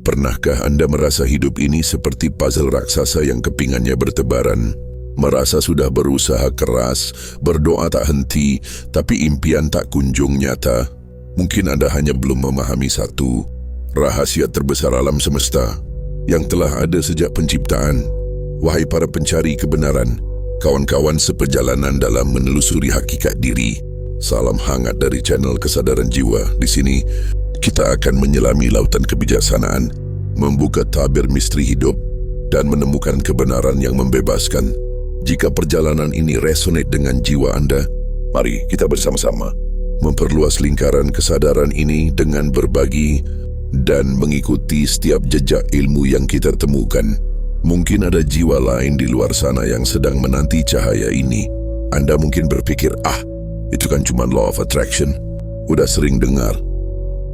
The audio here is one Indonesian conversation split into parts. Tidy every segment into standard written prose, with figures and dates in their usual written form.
Pernahkah Anda merasa hidup ini seperti puzzle raksasa yang kepingannya bertebaran? Merasa sudah berusaha keras, berdoa tak henti, tapi impian tak kunjung nyata? Mungkin Anda hanya belum memahami satu rahasia terbesar alam semesta yang telah ada sejak penciptaan. Wahai para pencari kebenaran, kawan-kawan seperjalanan dalam menelusuri hakikat diri, salam hangat dari channel Kesadaran Jiwa. Di sini, kita akan menyelami lautan kebijaksanaan, membuka tabir misteri hidup, dan menemukan kebenaran yang membebaskan. Jika perjalanan ini resonate dengan jiwa Anda, mari kita bersama-sama memperluas lingkaran kesadaran ini dengan berbagi dan mengikuti setiap jejak ilmu yang kita temukan. Mungkin ada jiwa lain di luar sana yang sedang menanti cahaya ini. Anda mungkin berpikir, itu kan cuma law of attraction. Udah sering dengar.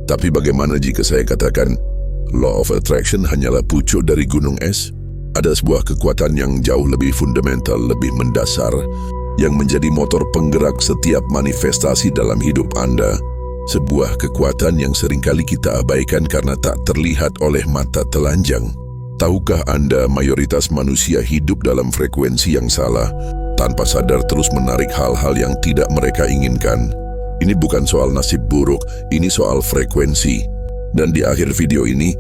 Tapi bagaimana jika saya katakan, law of attraction hanyalah pucuk dari gunung es? Ada sebuah kekuatan yang jauh lebih fundamental, lebih mendasar, yang menjadi motor penggerak setiap manifestasi dalam hidup Anda. Sebuah kekuatan yang seringkali kita abaikan karena tak terlihat oleh mata telanjang. Tahukah Anda mayoritas manusia hidup dalam frekuensi yang salah, tanpa sadar terus menarik hal-hal yang tidak mereka inginkan? Ini bukan soal nasib buruk, ini soal frekuensi. Dan di akhir video ini,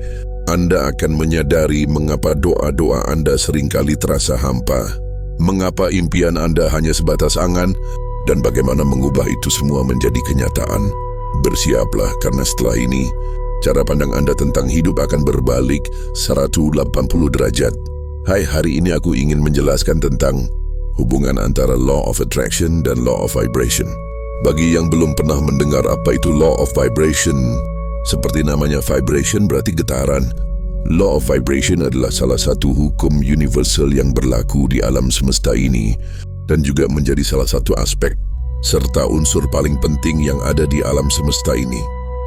Anda akan menyadari mengapa doa-doa Anda seringkali terasa hampa, mengapa impian Anda hanya sebatas angan, dan bagaimana mengubah itu semua menjadi kenyataan. Bersiaplah, karena setelah ini, cara pandang Anda tentang hidup akan berbalik 180 derajat. Hai, hari ini aku ingin menjelaskan tentang hubungan antara law of attraction dan law of vibration. Bagi yang belum pernah mendengar apa itu law of vibration, seperti namanya vibration berarti getaran. Law of vibration adalah salah satu hukum universal yang berlaku di alam semesta ini dan juga menjadi salah satu aspek serta unsur paling penting yang ada di alam semesta ini.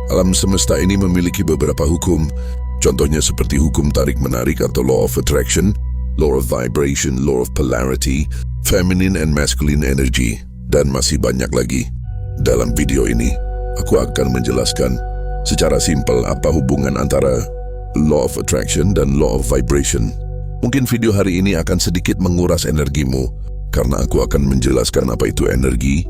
Alam semesta ini memiliki beberapa hukum, contohnya seperti hukum tarik-menarik atau law of attraction, law of vibration, law of polarity, feminine and masculine energy, dan masih banyak lagi. Dalam video ini, aku akan menjelaskan secara simpel apa hubungan antara law of attraction dan law of vibration. Mungkin video hari ini akan sedikit menguras energimu, karena aku akan menjelaskan apa itu energi,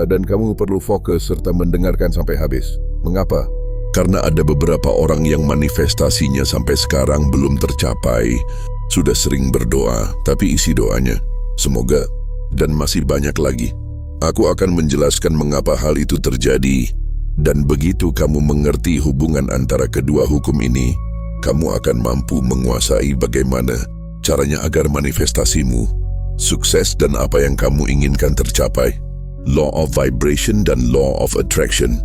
dan kamu perlu fokus serta mendengarkan sampai habis. Mengapa? Karena ada beberapa orang yang manifestasinya sampai sekarang belum tercapai, sudah sering berdoa, tapi isi doanya, semoga, dan masih banyak lagi. Aku akan menjelaskan mengapa hal itu terjadi, dan begitu kamu mengerti hubungan antara kedua hukum ini, kamu akan mampu menguasai bagaimana caranya agar manifestasimu sukses dan apa yang kamu inginkan tercapai. Law of vibration dan law of attraction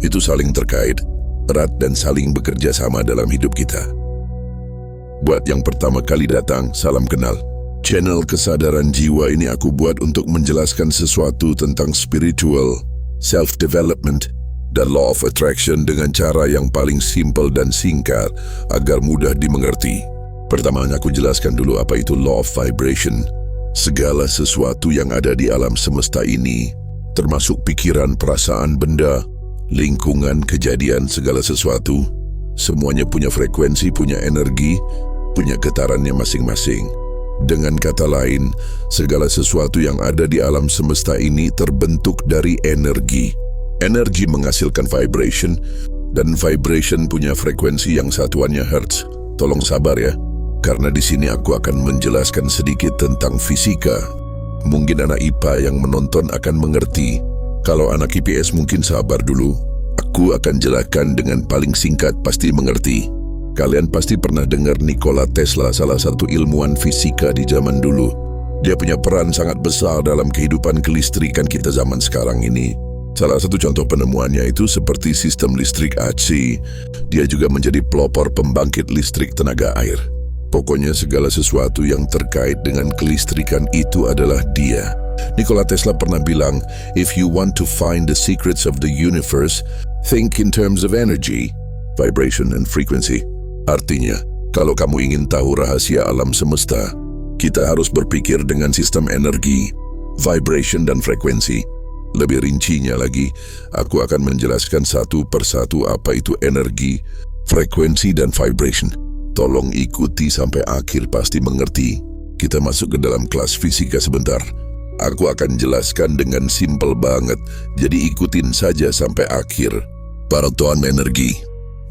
itu saling terkait, erat dan saling bekerja sama dalam hidup kita. Buat yang pertama kali datang, salam kenal. Channel Kesadaran Jiwa ini aku buat untuk menjelaskan sesuatu tentang spiritual, self-development, dan law of attraction dengan cara yang paling simple dan singkat agar mudah dimengerti. Pertama, aku jelaskan dulu apa itu law of vibration. Segala sesuatu yang ada di alam semesta ini, termasuk pikiran, perasaan, benda, lingkungan, kejadian, segala sesuatu, semuanya punya frekuensi, punya energi, punya getarannya masing-masing. Dengan kata lain, segala sesuatu yang ada di alam semesta ini terbentuk dari energi. Energi menghasilkan vibration, dan vibration punya frekuensi yang satuannya hertz. Tolong sabar ya, karena di sini aku akan menjelaskan sedikit tentang fisika. Mungkin anak IPA yang menonton akan mengerti. Kalau anak IPS mungkin sabar dulu. Aku akan jelaskan dengan paling singkat, pasti mengerti. Kalian pasti pernah dengar Nikola Tesla, salah satu ilmuwan fisika di zaman dulu. Dia punya peran sangat besar dalam kehidupan kelistrikan kita zaman sekarang ini. Salah satu contoh penemuannya itu seperti sistem listrik AC. Dia juga menjadi pelopor pembangkit listrik tenaga air. Pokoknya segala sesuatu yang terkait dengan kelistrikan itu adalah dia. Nikola Tesla pernah bilang, "If you want to find the secrets of the universe, think in terms of energy, vibration, and frequency." Artinya, kalau kamu ingin tahu rahasia alam semesta, kita harus berpikir dengan sistem energi, vibration, dan frekuensi. Lebih rincinya lagi, aku akan menjelaskan satu persatu apa itu energi, Frekuensi dan vibration. Tolong ikuti sampai akhir, pasti mengerti. Kita masuk ke dalam kelas fisika sebentar. Aku akan jelaskan dengan simpel banget, jadi ikutin saja sampai akhir. Paroton energi.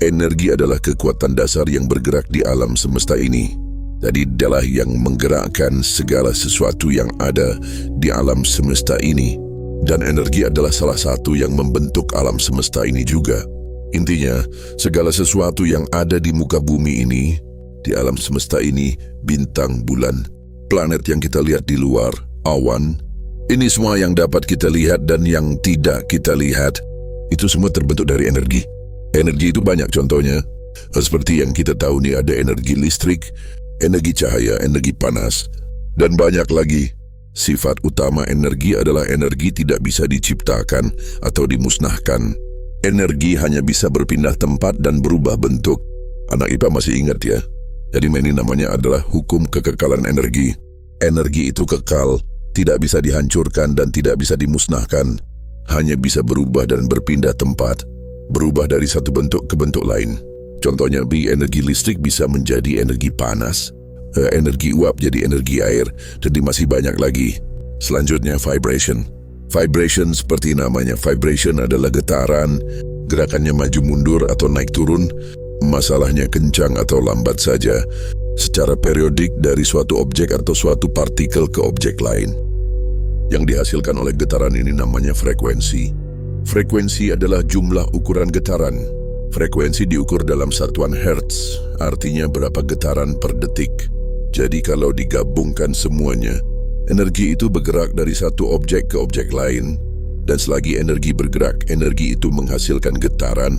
Energi adalah kekuatan dasar yang bergerak di alam semesta ini. Jadi dialah yang menggerakkan segala sesuatu yang ada di alam semesta ini. Dan energi adalah salah satu yang membentuk alam semesta ini juga. Intinya, segala sesuatu yang ada di muka bumi ini, di alam semesta ini, bintang, bulan, planet yang kita lihat di luar, awan, ini semua yang dapat kita lihat dan yang tidak kita lihat, itu semua terbentuk dari energi. Energi itu banyak contohnya, seperti yang kita tahu nih, ada energi listrik, energi cahaya, energi panas, dan banyak lagi. Sifat utama energi adalah energi tidak bisa diciptakan atau dimusnahkan. Energi hanya bisa berpindah tempat dan berubah bentuk. Anak IPA masih ingat ya? Jadi ini namanya adalah hukum kekekalan energi. Energi itu kekal, tidak bisa dihancurkan dan tidak bisa dimusnahkan. Hanya bisa berubah dan berpindah tempat. Berubah dari satu bentuk ke bentuk lain. Contohnya, energi listrik bisa menjadi energi panas, energi uap jadi energi air, jadi masih banyak lagi. Selanjutnya, vibration. Vibration seperti namanya, vibration adalah getaran, gerakannya maju mundur atau naik turun, masalahnya kencang atau lambat saja, secara periodik dari suatu objek atau suatu partikel ke objek lain. Yang dihasilkan oleh getaran ini namanya frekuensi. Frekuensi adalah jumlah ukuran getaran. Frekuensi diukur dalam satuan hertz, artinya berapa getaran per detik. Jadi kalau digabungkan semuanya, energi itu bergerak dari satu objek ke objek lain. Dan selagi energi bergerak, energi itu menghasilkan getaran,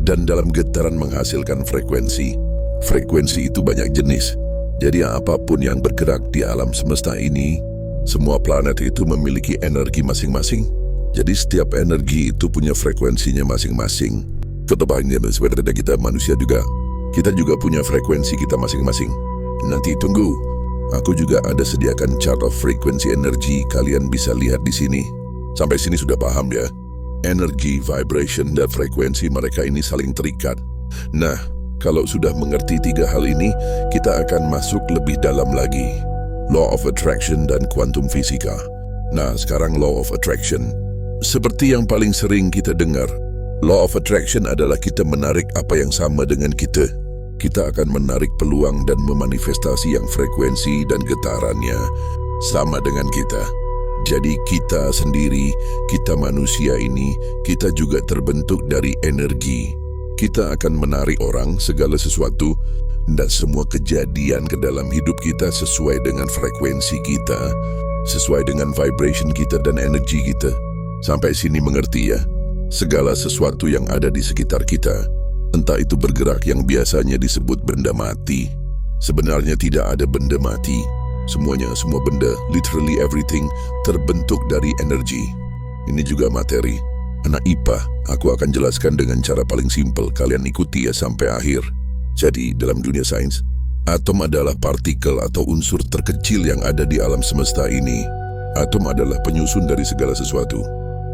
dan dalam getaran menghasilkan frekuensi. Frekuensi itu banyak jenis. Jadi apapun yang bergerak di alam semesta ini, semua planet itu memiliki energi masing-masing. Jadi setiap energi itu punya frekuensinya masing-masing. Ketebaknya seperti kita manusia juga. Kita juga punya frekuensi kita masing-masing. Nanti tunggu. Aku juga ada sediakan chart of frekuensi energi. Kalian bisa lihat di sini. Sampai sini sudah paham ya? Energi, vibration, dan frekuensi mereka ini saling terikat. Nah, kalau sudah mengerti tiga hal ini, kita akan masuk lebih dalam lagi. Law of Attraction dan Quantum Fisika. Nah, sekarang Law of Attraction. Seperti yang paling sering kita dengar, Law of Attraction adalah kita menarik apa yang sama dengan kita. Kita akan menarik peluang dan memanifestasi yang frekuensi dan getarannya sama dengan kita. Jadi kita sendiri, kita manusia ini, kita juga terbentuk dari energi. Kita akan menarik orang, segala sesuatu, dan semua kejadian ke dalam hidup kita sesuai dengan frekuensi kita, sesuai dengan vibration kita dan energi kita. Sampai sini mengerti ya? Segala sesuatu yang ada di sekitar kita, entah itu bergerak yang biasanya disebut benda mati. Sebenarnya tidak ada benda mati. Semuanya, semua benda, literally everything, terbentuk dari energi. Ini juga materi. Anak IPA, aku akan jelaskan dengan cara paling simpel. Kalian ikuti ya sampai akhir. Jadi, dalam dunia sains, atom adalah partikel atau unsur terkecil yang ada di alam semesta ini. Atom adalah penyusun dari segala sesuatu.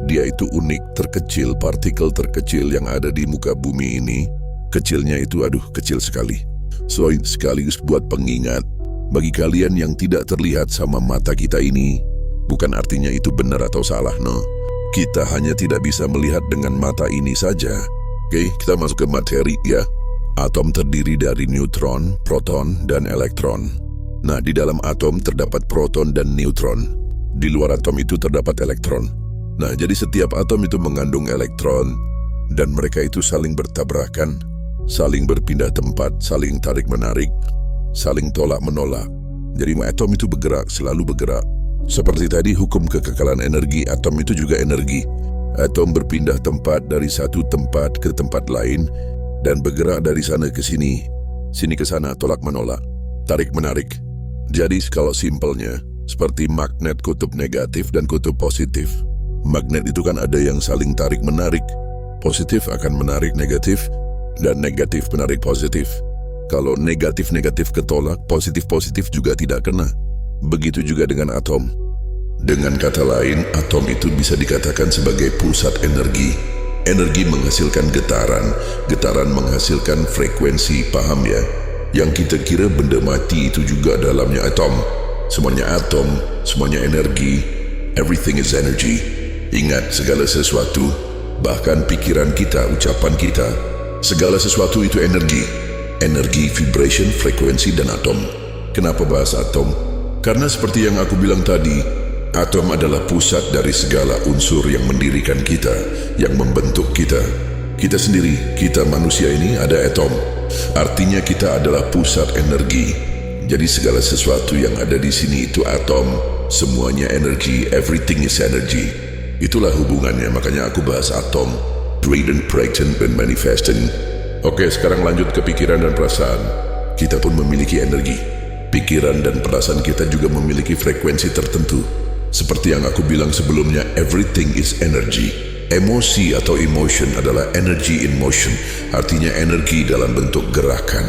Dia itu unik, terkecil, partikel terkecil yang ada di muka bumi ini. Kecilnya itu, kecil sekali. So, sekaligus buat pengingat, bagi kalian yang tidak terlihat sama mata kita ini, bukan artinya itu benar atau salah, no. Kita hanya tidak bisa melihat dengan mata ini saja. Oke, kita masuk ke materi ya. Atom terdiri dari neutron, proton, dan elektron. Nah, di dalam atom terdapat proton dan neutron. Di luar atom itu terdapat elektron. Nah, jadi setiap atom itu mengandung elektron, dan mereka itu saling bertabrakan, saling berpindah tempat, saling tarik-menarik, saling tolak-menolak. Jadi atom itu bergerak, selalu bergerak. Seperti tadi hukum kekekalan energi, atom itu juga energi. Atom berpindah tempat dari satu tempat ke tempat lain, dan bergerak dari sana ke sini, sini ke sana, tolak-menolak, tarik-menarik. Jadi kalau simpelnya, seperti magnet kutub negatif dan kutub positif. Magnet itu kan ada yang saling tarik-menarik. Positif akan menarik negatif, dan negatif menarik positif. Kalau negatif-negatif ketolak, positif-positif juga tidak kena. Begitu juga dengan atom. Dengan kata lain, atom itu bisa dikatakan sebagai pusat energi. Energi menghasilkan getaran, getaran menghasilkan frekuensi, paham ya? Yang kita kira benda mati itu juga dalamnya atom. Semuanya atom, semuanya energi. Everything is energy. Ingat, segala sesuatu, bahkan pikiran kita, ucapan kita, segala sesuatu itu energi. Energi, vibration, frekuensi, dan atom. Kenapa bahas atom? Karena seperti yang aku bilang tadi, atom adalah pusat dari segala unsur yang mendirikan kita, yang membentuk kita. Kita sendiri, kita manusia ini ada atom. Artinya kita adalah pusat energi. Jadi segala sesuatu yang ada di sini itu atom. Semuanya energi, everything is energy. Itulah hubungannya, makanya aku bahas atom. Breathing, present, and manifesting. Oke, sekarang lanjut ke pikiran dan perasaan. Kita pun memiliki energi. Pikiran dan perasaan kita juga memiliki frekuensi tertentu. Seperti yang aku bilang sebelumnya, everything is energy. Emosi atau emotion adalah energy in motion, artinya energi dalam bentuk gerakan.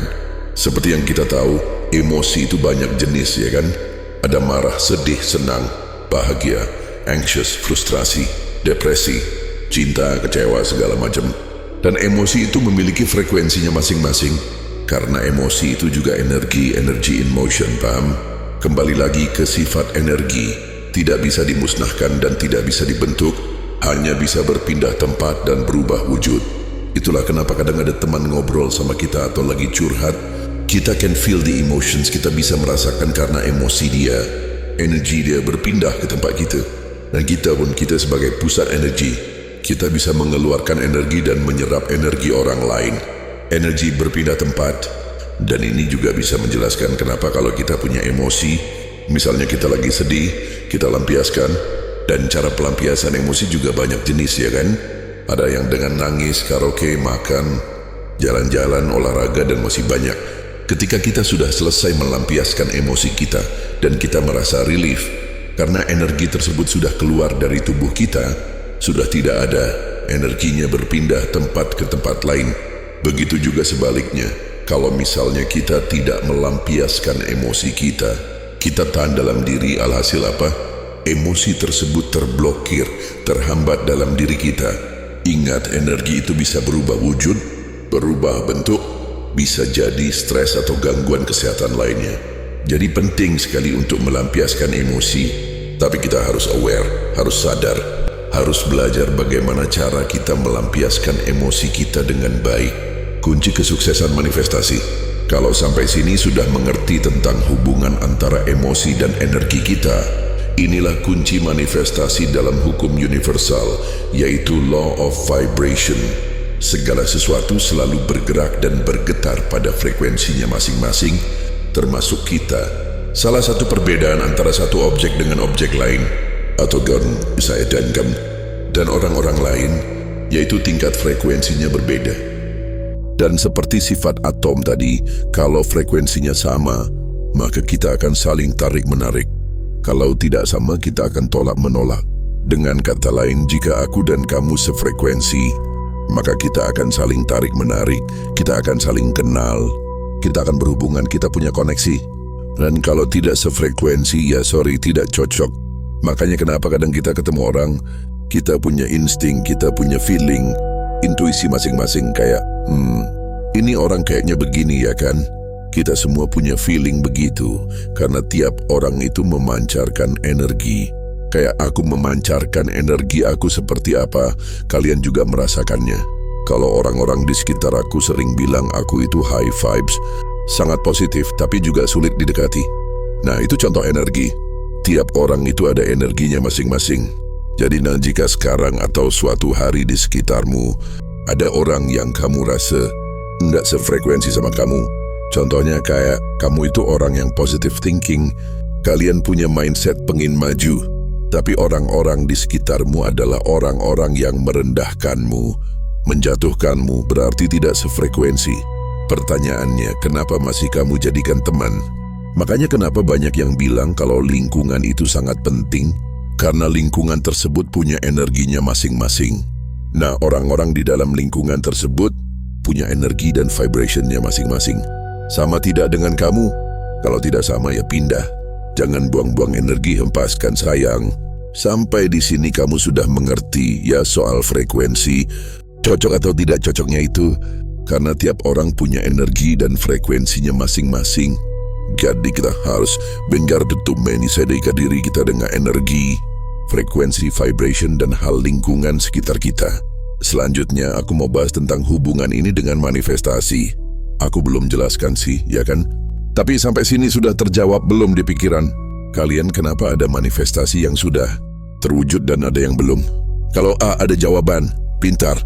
Seperti yang kita tahu, emosi itu banyak jenis, ya kan? Ada marah, sedih, senang, bahagia, anxious, frustrasi, depresi, cinta, kecewa, segala macam. Dan emosi itu memiliki frekuensinya masing-masing. Karena emosi itu juga energi in motion, paham? Kembali lagi ke sifat energi, tidak bisa dimusnahkan dan tidak bisa dibentuk, hanya bisa berpindah tempat dan berubah wujud. Itulah kenapa kadang ada teman ngobrol sama kita atau lagi curhat, kita can feel the emotions, kita bisa merasakan karena emosi dia, energi dia berpindah ke tempat kita. Dan kita pun, kita sebagai pusat energi, kita bisa mengeluarkan energi dan menyerap energi orang lain. Energi berpindah tempat, dan ini juga bisa menjelaskan kenapa kalau kita punya emosi, misalnya kita lagi sedih, kita lampiaskan, dan cara pelampiasan emosi juga banyak jenis, ya kan? Ada yang dengan nangis, karaoke, makan, jalan-jalan, olahraga, dan masih banyak. Ketika kita sudah selesai melampiaskan emosi kita, dan kita merasa relief, karena energi tersebut sudah keluar dari tubuh kita, sudah tidak ada, energinya berpindah tempat ke tempat lain. Begitu juga sebaliknya, kalau misalnya kita tidak melampiaskan emosi kita, kita tahan dalam diri, alhasil apa? Emosi tersebut terblokir, terhambat dalam diri kita. Ingat, energi itu bisa berubah wujud, berubah bentuk, bisa jadi stres atau gangguan kesehatan lainnya. Jadi penting sekali untuk melampiaskan emosi, tapi kita harus aware, harus sadar, harus belajar bagaimana cara kita melampiaskan emosi kita dengan baik. Kunci kesuksesan manifestasi. Kalau sampai sini sudah mengerti tentang hubungan antara emosi dan energi kita, inilah kunci manifestasi dalam hukum universal, yaitu law of vibration. Segala sesuatu selalu bergerak dan bergetar pada frekuensinya masing-masing, termasuk kita. Salah satu perbedaan antara satu objek dengan objek lain, atau saya dan orang-orang lain, yaitu tingkat frekuensinya berbeda. Dan seperti sifat atom tadi, kalau frekuensinya sama, maka kita akan saling tarik-menarik. Kalau tidak sama, kita akan tolak-menolak. Dengan kata lain, jika aku dan kamu sefrekuensi, maka kita akan saling tarik-menarik, kita akan saling kenal, kita akan berhubungan, kita punya koneksi. Dan kalau tidak sefrekuensi, ya tidak cocok. Makanya kenapa kadang kita ketemu orang, kita punya insting, kita punya feeling, intuisi masing-masing kayak, ini orang kayaknya begini, ya kan? Kita semua punya feeling begitu, karena tiap orang itu memancarkan energi. Kayak aku memancarkan energi aku seperti apa, kalian juga merasakannya. Kalau orang-orang di sekitar aku sering bilang aku itu high vibes, sangat positif tapi juga sulit didekati. Nah, itu contoh energi. Tiap orang itu ada energinya masing-masing. Jadi jika sekarang atau suatu hari di sekitarmu ada orang yang kamu rasa enggak sefrekuensi sama kamu, contohnya kayak kamu itu orang yang positive thinking, kalian punya mindset pengin maju, tapi orang-orang di sekitarmu adalah orang-orang yang merendahkanmu, menjatuhkanmu, berarti tidak sefrekuensi. Pertanyaannya, kenapa masih kamu jadikan teman? Makanya kenapa banyak yang bilang kalau lingkungan itu sangat penting, karena lingkungan tersebut punya energinya masing-masing. Nah, orang-orang di dalam lingkungan tersebut punya energi dan vibrationnya masing-masing. Sama tidak dengan kamu? Kalau tidak sama, ya pindah. Jangan buang-buang energi, hempaskan, sayang. Sampai di sini kamu sudah mengerti ya soal frekuensi. Cocok atau tidak cocoknya itu karena tiap orang punya energi dan frekuensinya masing-masing. Jadi kita harus menggardetumenisadika diri kita dengan energi, frekuensi, vibration, dan hal lingkungan sekitar kita. Selanjutnya aku mau bahas tentang hubungan ini dengan manifestasi. Aku belum jelaskan sih, ya kan? Tapi sampai sini sudah terjawab belum di pikiran? Kalian kenapa ada manifestasi yang sudah terwujud dan ada yang belum? Kalau A ada jawaban, pintar.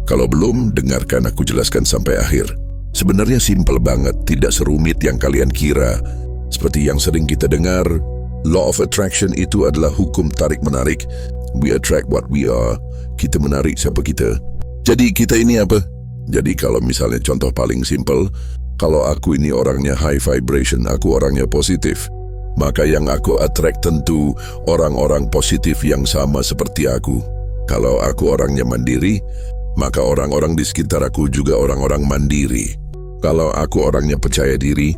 Kalau belum, dengarkan aku jelaskan sampai akhir. Sebenarnya simpel banget, tidak serumit yang kalian kira. Seperti yang sering kita dengar, Law of Attraction itu adalah hukum tarik-menarik. We attract what we are. Kita menarik siapa kita. Jadi kita ini apa? Jadi kalau misalnya contoh paling simpel, kalau aku ini orangnya high vibration, aku orangnya positif. Maka yang aku attract tentu orang-orang positif yang sama seperti aku. Kalau aku orangnya mandiri, maka orang-orang di sekitar aku juga orang-orang mandiri. Kalau aku orangnya percaya diri,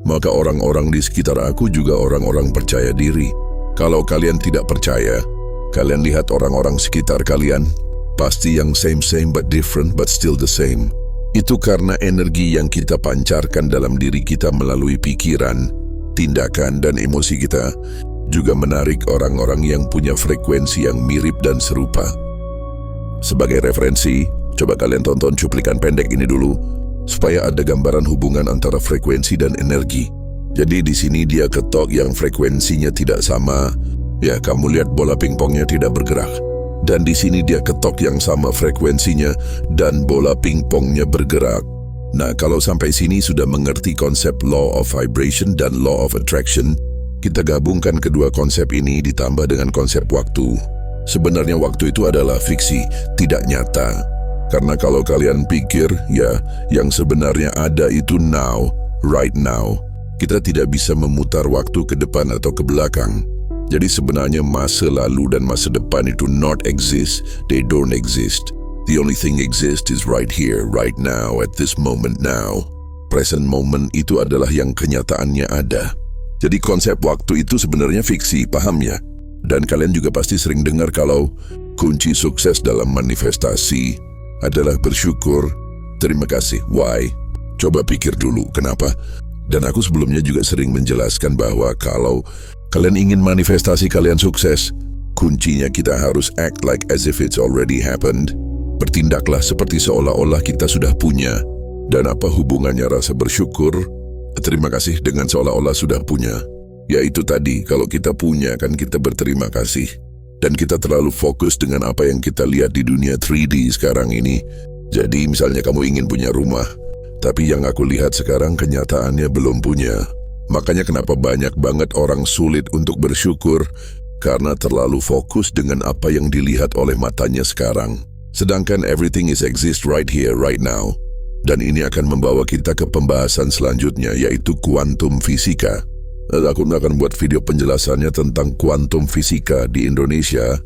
maka orang-orang di sekitar aku juga orang-orang percaya diri. Kalau kalian tidak percaya, kalian lihat orang-orang sekitar kalian, pasti yang same but different but still the same. Itu karena energi yang kita pancarkan dalam diri kita melalui pikiran, tindakan, dan emosi kita juga menarik orang-orang yang punya frekuensi yang mirip dan serupa. Sebagai referensi, coba kalian tonton cuplikan pendek ini dulu, supaya ada gambaran hubungan antara frekuensi dan energi. Jadi di sini dia ketok yang frekuensinya tidak sama, ya kamu lihat bola pingpongnya tidak bergerak. Dan di sini dia ketok yang sama frekuensinya dan bola pingpongnya bergerak. Nah, kalau sampai sini sudah mengerti konsep Law of Vibration dan Law of Attraction, kita gabungkan kedua konsep ini ditambah dengan konsep waktu. Sebenarnya waktu itu adalah fiksi, tidak nyata. Karena kalau kalian pikir, ya, yang sebenarnya ada itu now, right now. Kita tidak bisa memutar waktu ke depan atau ke belakang. Jadi sebenarnya masa lalu dan masa depan itu not exist, they don't exist. The only thing exist is right here, right now, at this moment now. Present moment itu adalah yang kenyataannya ada. Jadi konsep waktu itu sebenarnya fiksi, paham ya? Dan kalian juga pasti sering dengar kalau kunci sukses dalam manifestasi adalah bersyukur. Terima kasih. Why? Coba pikir dulu, kenapa? Dan aku sebelumnya juga sering menjelaskan bahwa kalau kalian ingin manifestasi kalian sukses, kuncinya kita harus act like as if it's already happened. Bertindaklah seperti seolah-olah kita sudah punya. Dan apa hubungannya rasa bersyukur, terima kasih dengan seolah-olah sudah punya? Yaitu tadi, kalau kita punya kan kita berterima kasih. Dan kita terlalu fokus dengan apa yang kita lihat di dunia 3D sekarang ini. Jadi misalnya kamu ingin punya rumah, tapi yang aku lihat sekarang kenyataannya belum punya. Makanya kenapa banyak banget orang sulit untuk bersyukur, karena terlalu fokus dengan apa yang dilihat oleh matanya sekarang. Sedangkan everything is exist right here, right now. Dan ini akan membawa kita ke pembahasan selanjutnya, yaitu kuantum fisika. Aku akan buat video penjelasannya tentang kuantum fisika di Indonesia.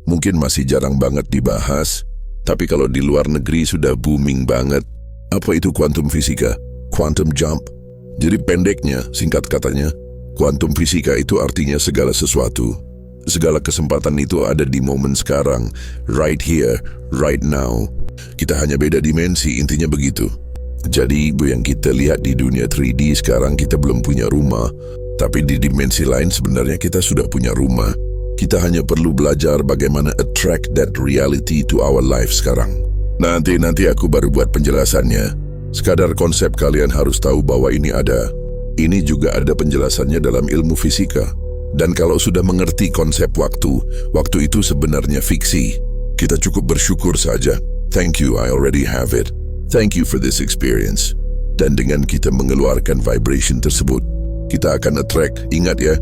Mungkin masih jarang banget dibahas, tapi kalau di luar negeri sudah booming banget. Apa itu kuantum fisika? Quantum jump. Jadi pendeknya, singkat katanya, kuantum fisika itu artinya segala sesuatu. Segala kesempatan itu ada di momen sekarang, right here, right now. Kita hanya beda dimensi, intinya begitu. Jadi yang kita lihat di dunia 3D sekarang kita belum punya rumah, tapi di dimensi lain sebenarnya kita sudah punya rumah. Kita hanya perlu belajar bagaimana attract that reality to our life sekarang. Nanti aku baru buat penjelasannya. Sekadar konsep kalian harus tahu bahwa ini ada. Ini juga ada penjelasannya dalam ilmu fisika. Dan kalau sudah mengerti konsep waktu, waktu itu sebenarnya fiksi. Kita cukup bersyukur saja. Thank you, I already have it. Thank you for this experience. Dan dengan kita mengeluarkan vibration tersebut, kita akan attract, ingat ya,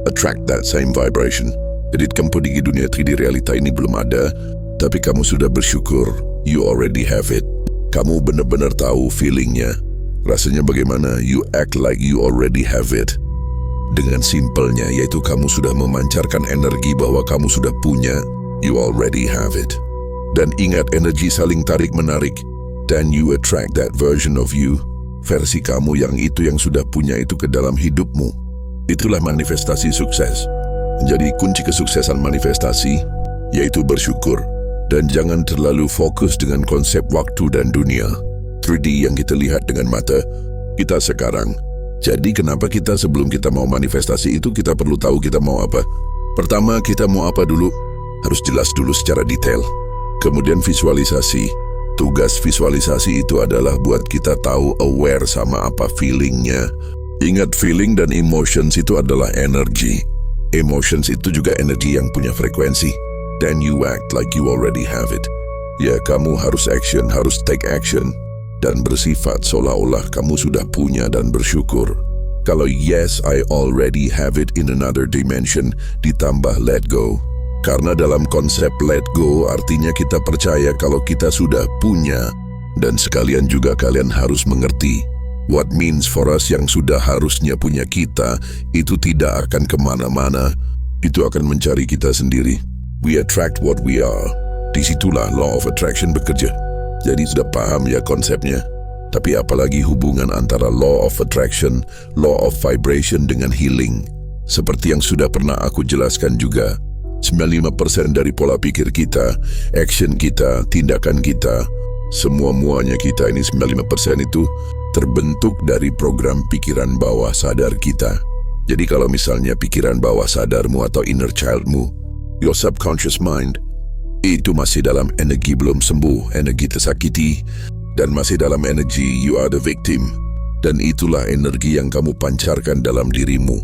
attract that same vibration. Jadi kamu di dunia 3D realita ini belum ada, tapi kamu sudah bersyukur, you already have it. Kamu benar-benar tahu feelingnya. Rasanya bagaimana, you act like you already have it. Dengan simpelnya, yaitu kamu sudah memancarkan energi bahwa kamu sudah punya, you already have it. Dan ingat energi saling tarik-menarik, dan you attract that version of you, versi kamu yang sudah punya itu ke dalam hidupmu. Itulah manifestasi sukses. Jadi kunci kesuksesan manifestasi, yaitu bersyukur. Dan jangan terlalu fokus dengan konsep waktu dan dunia 3D yang kita lihat dengan mata kita sekarang. Jadi kenapa kita sebelum kita mau manifestasi itu kita perlu tahu kita mau apa? Pertama, kita mau apa dulu? Harus jelas dulu secara detail. Kemudian visualisasi. Tugas visualisasi itu adalah buat kita tahu aware sama apa feelingnya. Ingat, feeling dan emotions itu adalah energi. Emotions itu juga energi yang punya frekuensi. Then you act like you already have it. Ya, kamu harus action, harus take action. Dan bersifat seolah-olah kamu sudah punya dan bersyukur. Kalau yes, I already have it in another dimension, ditambah let go. Karena dalam konsep let go artinya kita percaya kalau kita sudah punya. Dan sekalian juga kalian harus mengerti, what means for us yang sudah harusnya punya kita, itu tidak akan kemana-mana. Itu akan mencari kita sendiri. We attract what we are. Disitulah law of attraction bekerja. Jadi sudah paham ya konsepnya. Tapi apalagi hubungan antara law of attraction, law of vibration dengan healing. Seperti yang sudah pernah aku jelaskan juga, 95% dari pola pikir kita, action kita, tindakan kita, semua-muanya kita ini 95% itu terbentuk dari program pikiran bawah sadar kita. Jadi kalau misalnya pikiran bawah sadarmu atau inner childmu, your subconscious mind, itu masih dalam energi belum sembuh, energi tersakiti, dan masih dalam energi you are the victim. Dan itulah energi yang kamu pancarkan dalam dirimu.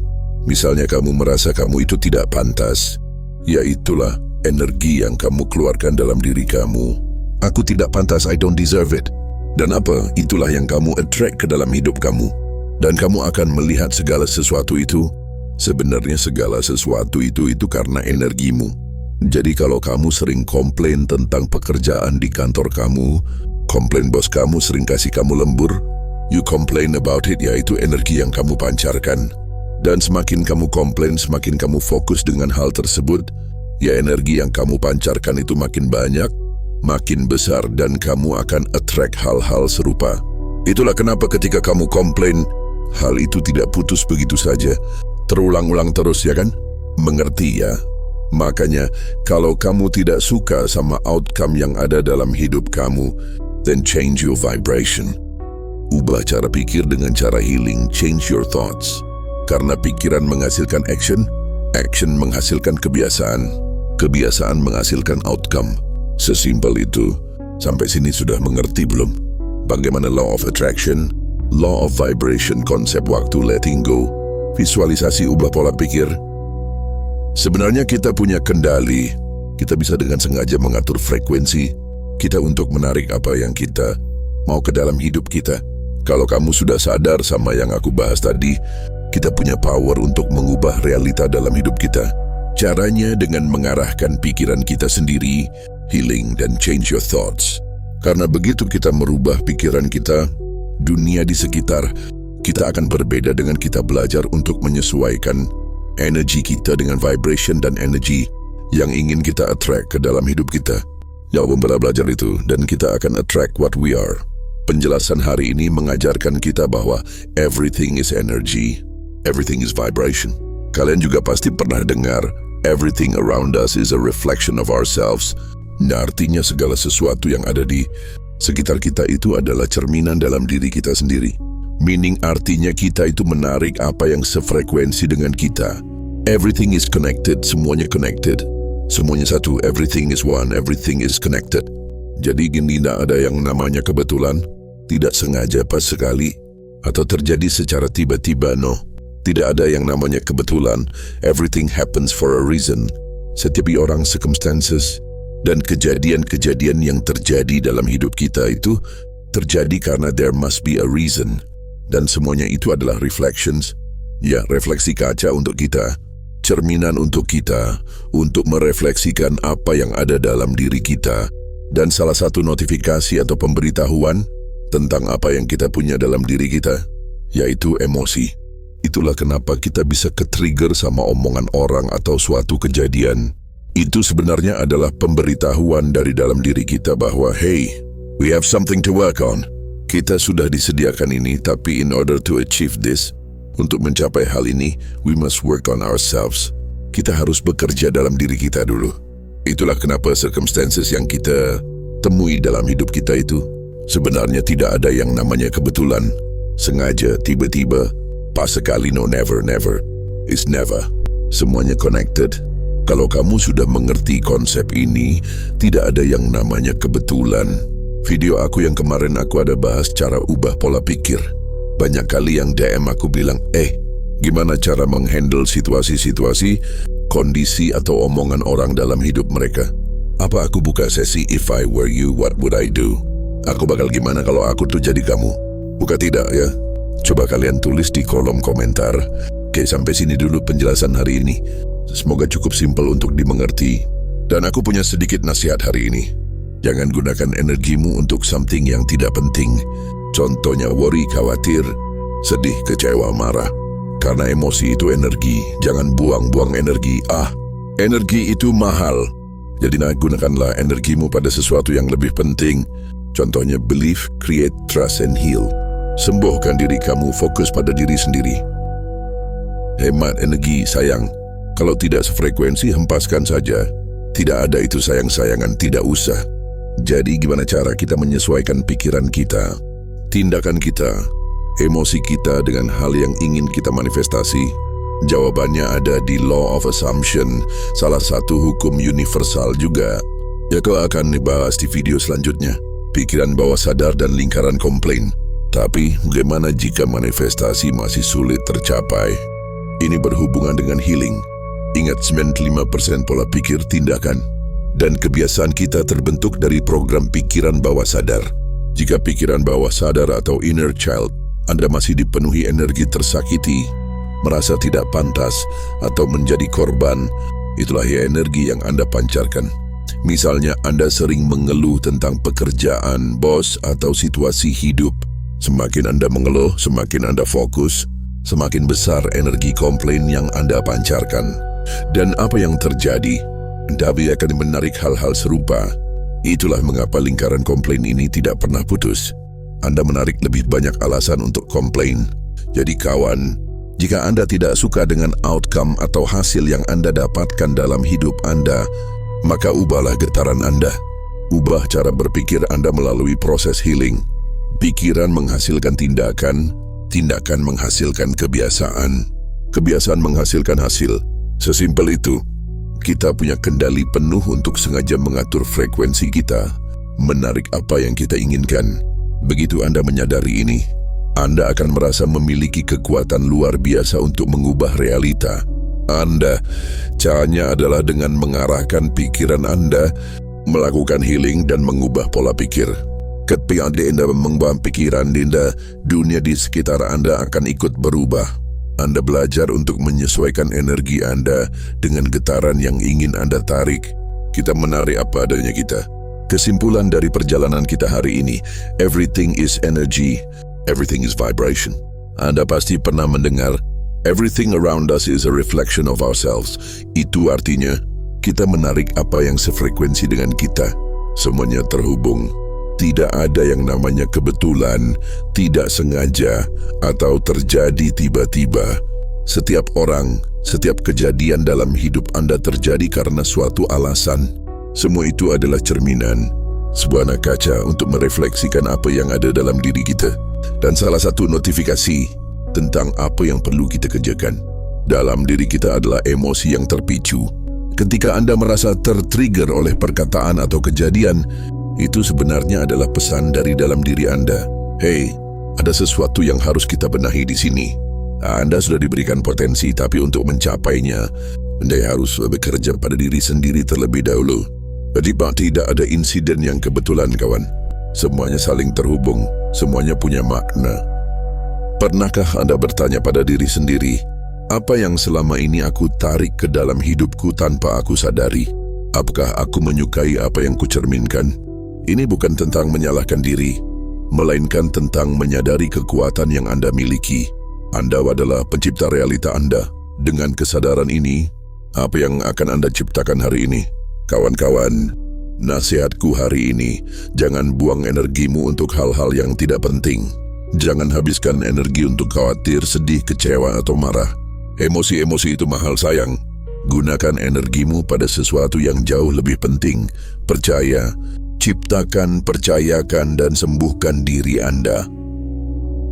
Misalnya kamu merasa kamu itu tidak pantas, ya itulah energi yang kamu keluarkan dalam diri kamu. Aku tidak pantas, I don't deserve it. Dan apa? Itulah yang kamu attract ke dalam hidup kamu. Dan kamu akan melihat segala sesuatu itu. Sebenarnya segala sesuatu itu karena energimu. Jadi kalau kamu sering komplain tentang pekerjaan di kantor kamu, komplain bos kamu sering kasih kamu lembur, you complain about it, yaitu energi yang kamu pancarkan. Dan semakin kamu komplain, semakin kamu fokus dengan hal tersebut, ya energi yang kamu pancarkan itu makin banyak, makin besar, dan kamu akan attract hal-hal serupa. Itulah kenapa ketika kamu komplain, hal itu tidak putus begitu saja, terulang-ulang terus, ya kan? Mengerti ya? Makanya, kalau kamu tidak suka sama outcome yang ada dalam hidup kamu, then change your vibration. Ubah cara pikir dengan cara healing, change your thoughts. Karena pikiran menghasilkan action, action menghasilkan kebiasaan, kebiasaan menghasilkan outcome. Sesimpel itu. Sampai sini sudah mengerti belum? Bagaimana law of attraction, law of vibration, konsep waktu, letting go, visualisasi, ubah pola pikir. Sebenarnya kita punya kendali. Kita bisa dengan sengaja mengatur frekuensi kita untuk menarik apa yang kita mau ke dalam hidup kita. Kalau kamu sudah sadar sama yang aku bahas tadi, kita punya power untuk mengubah realita dalam hidup kita. Caranya dengan mengarahkan pikiran kita sendiri, healing dan change your thoughts. Karena begitu kita merubah pikiran kita, dunia di sekitar kita akan berbeda dengan kita belajar untuk menyesuaikan energi kita dengan vibration dan energi yang ingin kita attract ke dalam hidup kita. Ya, belajar itu dan kita akan attract what we are. Penjelasan hari ini mengajarkan kita bahwa everything is energy, everything is vibration. Kalian juga pasti pernah dengar everything around us is a reflection of ourselves. Nah, artinya segala sesuatu yang ada di sekitar kita itu adalah cerminan dalam diri kita sendiri. Meaning artinya kita itu menarik apa yang sefrekuensi dengan kita. Everything is connected, semuanya connected. Semuanya satu, everything is one, everything is connected. Jadi gini, tidak ada yang namanya kebetulan, tidak sengaja pas sekali, atau terjadi secara tiba-tiba, no. Tidak ada yang namanya kebetulan, everything happens for a reason. Setiap orang, circumstances, dan kejadian-kejadian yang terjadi dalam hidup kita itu terjadi karena there must be a reason. Dan semuanya itu adalah reflections, ya, refleksi kaca untuk kita, cerminan untuk kita, untuk merefleksikan apa yang ada dalam diri kita. Dan salah satu notifikasi atau pemberitahuan tentang apa yang kita punya dalam diri kita, yaitu emosi. Itulah kenapa kita bisa ke-trigger sama omongan orang atau suatu kejadian. Itu sebenarnya adalah pemberitahuan dari dalam diri kita bahwa, hey, we have something to work on. Kita sudah disediakan ini, tapi in order to achieve this, untuk mencapai hal ini, we must work on ourselves. Kita harus bekerja dalam diri kita dulu. Itulah kenapa circumstances yang kita temui dalam hidup kita itu sebenarnya tidak ada yang namanya kebetulan, sengaja, tiba-tiba, pas sekali, no, never, never. It's never. Semuanya connected. Kalau kamu sudah mengerti konsep ini, tidak ada yang namanya kebetulan. Video aku yang kemarin aku ada bahas cara ubah pola pikir. Banyak kali yang DM aku bilang, gimana cara menghandle situasi-situasi, kondisi atau omongan orang dalam hidup mereka? Apa aku buka sesi if I were you, what would I do? Aku bakal gimana kalau aku tuh jadi kamu? Buka tidak ya? Coba kalian tulis di kolom komentar. Oke, sampai sini dulu penjelasan hari ini. Semoga cukup simpel untuk dimengerti. Dan aku punya sedikit nasihat hari ini. Jangan gunakan energimu untuk something yang tidak penting. Contohnya worry, khawatir, sedih, kecewa, marah. Karena emosi itu energi, jangan buang-buang energi. Energi itu mahal. Jadi gunakanlah energimu pada sesuatu yang lebih penting. Contohnya believe, create, trust, and heal. Sembuhkan diri kamu, fokus pada diri sendiri. Hemat energi, sayang. Kalau tidak sefrekuensi, hempaskan saja. Tidak ada itu sayang-sayangan, tidak usah. Jadi gimana cara kita menyesuaikan pikiran kita, tindakan kita, emosi kita dengan hal yang ingin kita manifestasi? Jawabannya ada di Law of Assumption, salah satu hukum universal juga. Ya, kau akan dibahas di video selanjutnya. Pikiran bawah sadar dan lingkaran komplain. Tapi bagaimana jika manifestasi masih sulit tercapai? Ini berhubungan dengan healing. Ingat, 95% pola pikir tindakan. Dan kebiasaan kita terbentuk dari program pikiran bawah sadar. Jika pikiran bawah sadar atau inner child Anda masih dipenuhi energi tersakiti, merasa tidak pantas, atau menjadi korban, itulah ya energi yang Anda pancarkan. Misalnya Anda sering mengeluh tentang pekerjaan, bos, atau situasi hidup. Semakin Anda mengeluh, semakin Anda fokus, semakin besar energi komplain yang Anda pancarkan. Dan apa yang terjadi? Anda akan menarik hal-hal serupa. Itulah mengapa lingkaran komplain ini tidak pernah putus. Anda menarik lebih banyak alasan untuk komplain. Jadi kawan, jika Anda tidak suka dengan outcome atau hasil yang Anda dapatkan dalam hidup Anda, maka ubahlah getaran Anda. Ubah cara berpikir Anda melalui proses healing. Pikiran menghasilkan tindakan, tindakan menghasilkan kebiasaan, kebiasaan menghasilkan hasil. Sesimpel itu. Kita punya kendali penuh untuk sengaja mengatur frekuensi kita, menarik apa yang kita inginkan. Begitu Anda menyadari ini, Anda akan merasa memiliki kekuatan luar biasa untuk mengubah realita. Caranya adalah dengan mengarahkan pikiran Anda, melakukan healing dan mengubah pola pikir. Ketika Anda mengubah pikiran Anda, dunia di sekitar Anda akan ikut berubah. Anda belajar untuk menyesuaikan energi Anda dengan getaran yang ingin Anda tarik. Kita menarik apa adanya kita. Kesimpulan dari perjalanan kita hari ini, everything is energy, everything is vibration. Anda pasti pernah mendengar, everything around us is a reflection of ourselves. Itu artinya, kita menarik apa yang sefrekuensi dengan kita. Semuanya terhubung. Tidak ada yang namanya kebetulan, tidak sengaja, atau terjadi tiba-tiba. Setiap orang, setiap kejadian dalam hidup Anda terjadi karena suatu alasan. Semua itu adalah cerminan, sebuah anak kaca untuk merefleksikan apa yang ada dalam diri kita. Dan salah satu notifikasi tentang apa yang perlu kita kerjakan. Dalam diri kita adalah emosi yang terpicu. Ketika Anda merasa tertrigger oleh perkataan atau kejadian, itu sebenarnya adalah pesan dari dalam diri Anda. Hey, ada sesuatu yang harus kita benahi di sini. Anda sudah diberikan potensi, tapi untuk mencapainya, Anda harus bekerja pada diri sendiri terlebih dahulu. Jadi tidak ada insiden yang kebetulan, kawan. Semuanya saling terhubung, semuanya punya makna. Pernahkah Anda bertanya pada diri sendiri, apa yang selama ini aku tarik ke dalam hidupku tanpa aku sadari? Apakah aku menyukai apa yang kucerminkan? Ini bukan tentang menyalahkan diri, melainkan tentang menyadari kekuatan yang Anda miliki. Anda adalah pencipta realita Anda. Dengan kesadaran ini, apa yang akan Anda ciptakan hari ini? Kawan-kawan, nasihatku hari ini, jangan buang energimu untuk hal-hal yang tidak penting. Jangan habiskan energi untuk khawatir, sedih, kecewa, atau marah. Emosi-emosi itu mahal, sayang. Gunakan energimu pada sesuatu yang jauh lebih penting. Percaya, ciptakan, percayakan dan sembuhkan diri Anda.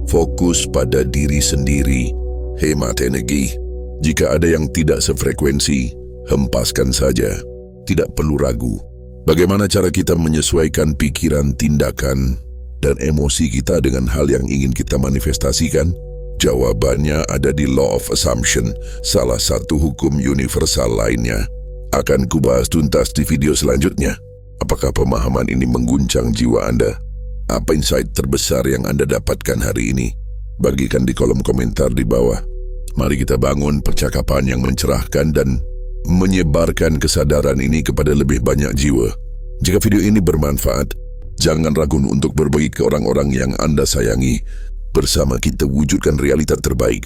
Fokus pada diri sendiri. Hemat energi. Jika ada yang tidak sefrekuensi, hempaskan saja. Tidak perlu ragu. Bagaimana cara kita menyesuaikan pikiran, tindakan, dan emosi kita dengan hal yang ingin kita manifestasikan? Jawabannya ada di Law of Assumption, salah satu hukum universal lainnya. Akan kubahas tuntas di video selanjutnya. Apakah pemahaman ini mengguncang jiwa Anda? Apa insight terbesar yang Anda dapatkan hari ini? Bagikan di kolom komentar di bawah. Mari kita bangun percakapan yang mencerahkan dan menyebarkan kesadaran ini kepada lebih banyak jiwa. Jika video ini bermanfaat, jangan ragu untuk berbagi ke orang-orang yang Anda sayangi. Bersama kita wujudkan realita terbaik.